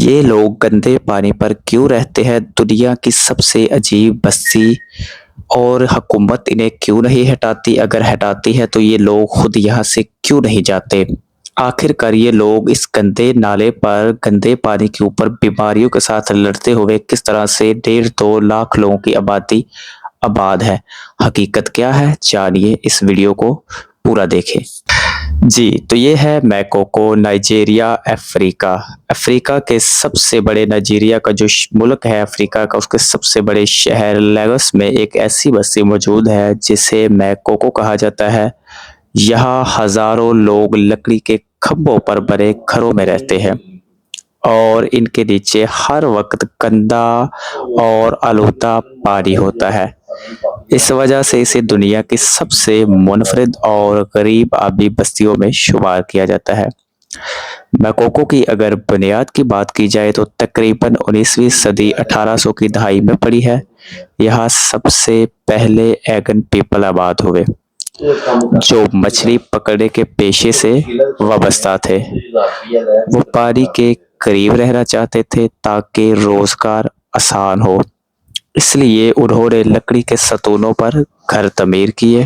ये लोग गंदे पानी पर क्यों रहते हैं? दुनिया की सबसे अजीब बस्ती और हुकूमत इन्हें क्यों नहीं हटाती? अगर हटाती है तो ये लोग खुद यहाँ से क्यों नहीं जाते? आखिरकार ये लोग इस गंदे नाले पर गंदे पानी के ऊपर बीमारियों के साथ लड़ते हुए किस तरह से 1.5-2 लाख लोगों की आबादी आबाद है। हकीकत क्या है? जानिए, इस वीडियो को पूरा देखें। जी, तो ये है मैकोको, नाइजीरिया, अफ्रीका। अफ्रीका के सबसे बड़े नाइजीरिया का जो मुल्क है अफ्रीका का, उसके सबसे बड़े शहर लेगोस में एक ऐसी बस्ती मौजूद है जिसे मैकोको कहा जाता है। यहाँ हजारों लोग लकड़ी के खंभों पर बने घरों में रहते हैं और इनके नीचे हर वक्त गंदा और आलूदा पानी होता है। इस वजह से इसे दुनिया की सबसे मुनफरिद और गरीब आबादी बस्तियों में शुमार किया जाता है। मैकोको की अगर बुनियाद की बात की जाए तो तकरीबन 19वीं सदी 1800 की दहाई में पड़ी है। यहाँ सबसे पहले एगन पीपल आबाद हुए जो मछली पकड़ने के पेशे से वाबस्ता थे। वो पानी के करीब रहना चाहते थे ताकि रोजगार आसान हो, इसलिए उन्होंने लकड़ी के सतूनों पर घर तमीर किए।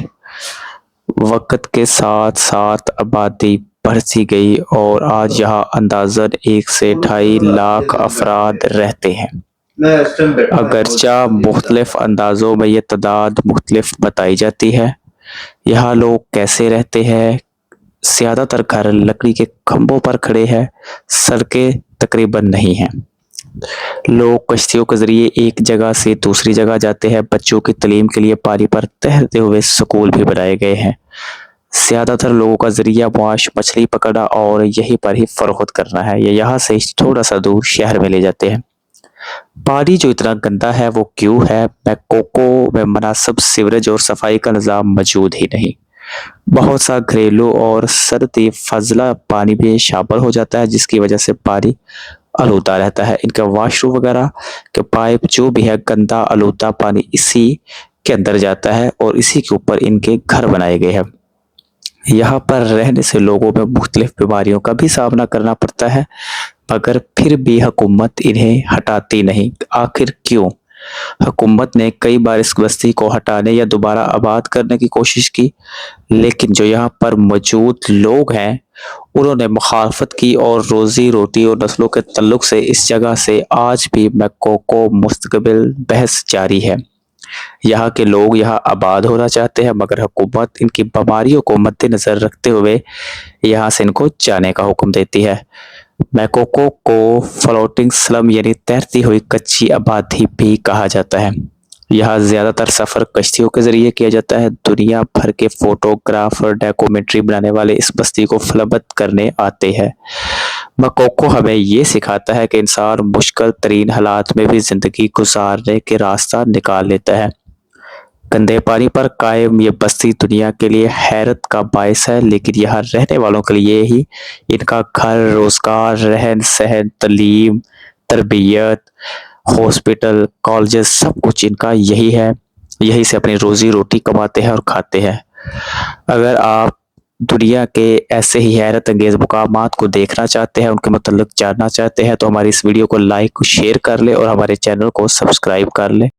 वक्त के साथ साथ आबादी बढ़ती गई और आज यहाँ अंदाजन 1 से 2.5 लाख अफराद रहते हैं। अगरचा मुख्तलिफ अंदाजों में ये तादाद मुख्तलिफ बताई जाती है। यहाँ लोग कैसे रहते हैं? ज्यादातर घर लकड़ी के खंभों पर खड़े हैं, सड़कें तकरीबन नहीं हैं। लोग कश्तियों के जरिए एक जगह से दूसरी जगह जाते हैं। बच्चों की तालीम के लिए पानी पर तैरते हुए स्कूल भी बनाए गए हैं। ज्यादातर लोगों का जरिया मुआश मछली पकड़ना और यहीं पर ही फरोख्त करना है। ये यहाँ से थोड़ा सा दूर शहर में ले जाते हैं। पानी जो इतना गंदा है वो क्यों है? मैकोको में मुनासिब सीवरेज और सफाई का निज़ाम मौजूद ही नहीं। बहुत सा घरेलू और सर्दी फजला पानी भी शामिल हो जाता है जिसकी वजह से पानी आलूदा रहता है। इनका वॉशरूम वगैरह के पाइप जो भी है गंदा आलूदा पानी इसी के अंदर जाता है और इसी के ऊपर इनके घर बनाए गए हैं। यहाँ पर रहने से लोगों में मुख्तलिफ बीमारियों का भी सामना करना पड़ता है, मगर फिर भी हुकूमत इन्हें हटाती नहीं। आखिर क्यों? हुकूमत ने कई बार इस बस्ती को हटाने या दोबारा आबाद करने की कोशिश की, लेकिन जो यहाँ पर मौजूद लोग हैं उन्होंने मुखालफत की और रोजी रोटी और नस्लों के तल्लुक से इस जगह से आज भी मैकोको मुस्तकबिल बहस जारी है। यहाँ के लोग यहाँ आबाद होना चाहते हैं, मगर हुकूमत इनकी बीमारियों को मद्देनजर रखते हुए यहाँ से इनको जाने का हुक्म देती है। मैकोको को फ्लोटिंग स्लम यानी तैरती हुई कच्ची आबादी भी कहा जाता है। यहाँ ज्यादातर सफर कश्तियों के जरिए किया जाता है। दुनिया भर के फोटोग्राफ और डॉक्यूमेंट्री बनाने वाले इस बस्ती को फिल्मबंद करने आते हैं। मैकोको हमें ये सिखाता है कि इंसान मुश्किल तरीन हालात में भी जिंदगी गुजारने के रास्ता निकाल लेता है। गंदे पानी पर कायम ये बस्ती दुनिया के लिए हैरत का बायस है, लेकिन यहाँ रहने वालों के लिए ही इनका घर, रोजगार, रहन सहन, तालीम, तरबियत, हॉस्पिटल, कॉलेजेस सब कुछ इनका यही है। यही से अपनी रोजी रोटी कमाते हैं और खाते हैं। अगर आप दुनिया के ऐसे ही हैरत अंगेज मुकामात को देखना चाहते हैं, उनके मतलब जानना चाहते हैं, तो हमारी इस वीडियो को लाइक शेयर कर ले और हमारे चैनल को सब्सक्राइब कर ले।